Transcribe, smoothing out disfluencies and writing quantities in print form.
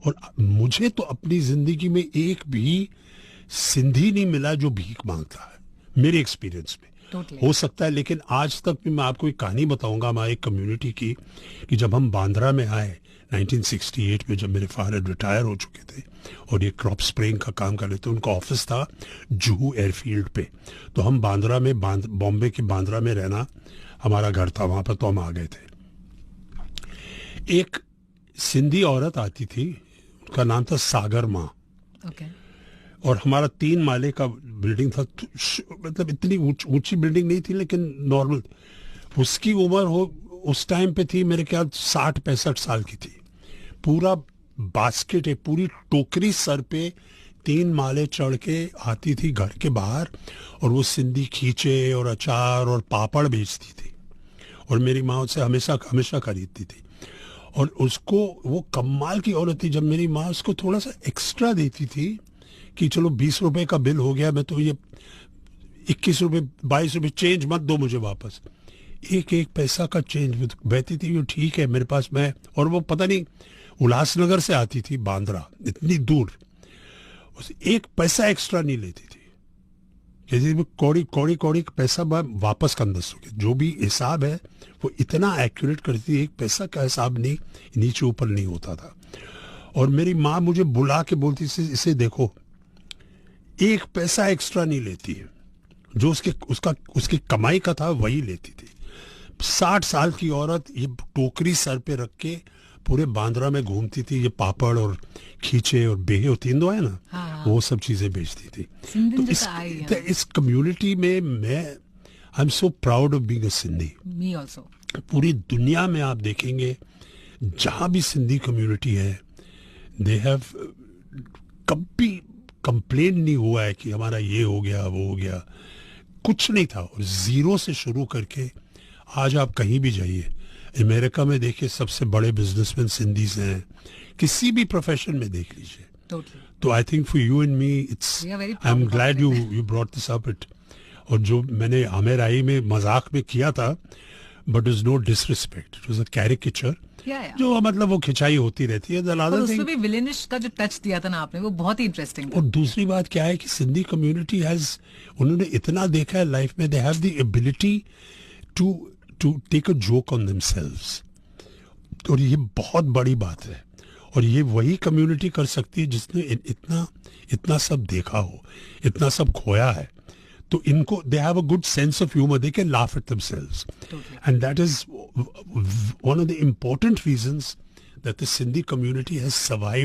और मुझे तो अपनी जिंदगी में एक भी सिंधी नहीं मिला जो भीख मांगता है, मेरे एक्सपीरियंस में। हो सकता है, लेकिन आज तक भी मैं आपको एक कहानी बताऊंगा हमारी कम्युनिटी की, कि जब हम बांद्रा में आए 1968 में, जब मेरे फादर रिटायर हो चुके थे और ये क्रॉप स्प्रेइंग का काम कर रहे थे, उनका ऑफिस था जुहू एयरफील्ड पे, तो हम बांद्रा में, बॉम्बे के बांद्रा में रहना हमारा घर था, वहां पर तो हम आ गए थे। एक सिंधी औरत आती थी, उसका नाम था सागर माँ। और हमारा 3 माले का बिल्डिंग था, मतलब इतनी ऊंची बिल्डिंग नहीं थी, लेकिन नॉर्मल। उसकी उम्र हो उस टाइम पे थी मेरे ख्याल 60-65 साल की थी। पूरा बास्केट, एक पूरी टोकरी सर पे 3 माले चढ़ के आती थी घर के बाहर, और वो सिंधी खींचे और अचार और पापड़ बेचती थी, और मेरी माँ उससे हमेशा हमेशा खरीदती थी। और उसको, वो कमाल की औरत थी, जब मेरी माँ उसको थोड़ा सा एक्स्ट्रा देती थी कि चलो 20 रुपए का बिल हो गया, मैं तो ये 21 रुपए 22 रुपए चेंज मत दो मुझे वापस, एक पैसा का चेंज बहती थी, ठीक है मेरे पास, मैं। और वो पता नहीं उल्लासनगर से आती थी बांद्रा, इतनी दूर, एक पैसा एक्स्ट्रा नहीं लेती थी। कौड़ी पैसा वापस कर दो, जो भी हिसाब है वो इतना एक्यूरेट करती है, एक पैसा का हिसाब नहीं नीचे ऊपर नहीं होता था। और मेरी माँ मुझे बुला के बोलती थी, इसे देखो, एक पैसा एक्स्ट्रा नहीं लेती है, जो उसकी कमाई का था वही लेती थी। 60 साल की औरत ये टोकरी सर पे रख के पूरे बांद्रा में घूमती थी, ये पापड़ और खींचे और बेहे होती है ना, हाँ। वो सब चीजें बेचती थी। तो इस कम्युनिटी में मैं, I am so proud of being a Sindhi. Me also. पूरी दुनिया में आप देखेंगे जहां भी सिंधी कम्युनिटी है, दे हैव, कभी कंप्लेन नहीं हुआ है कि हमारा ये हो गया वो हो गया, कुछ नहीं था। और जीरो से शुरू करके आज आप कहीं भी जाइए, अमेरिका में देखिए सबसे बड़े बिजनेसमैन सिंधीज हैं, किसी भी प्रोफेशन में देख लीजिए। तो I think for you and me it's, I am glad you brought this up it. और जो मैंने आमिर आई में मजाक में किया था, but is no disrespect, it was a caricature, जो मतलब वो खिंचाई होती रहती है। उसमें भी विलेनिश का जो टच दिया था ना आपने, वो बहुत ही इंटरेस्टिंग था। और दूसरी बात क्या है कि सिंधी कम्युनिटी हैज, उन्होंने इतना देखा है लाइफ में, they have the ability to take a joke on themselves, और ये बहुत बड़ी बात है। और ये वही कम्युनिटी कर सकती है जिसने इतना सब देखा हो, इतना सब खोया है। तो इनको, they have a good sense of humor, they can laugh at themselves. Totally. And that is one of the important reasons that the Sindhi community has survived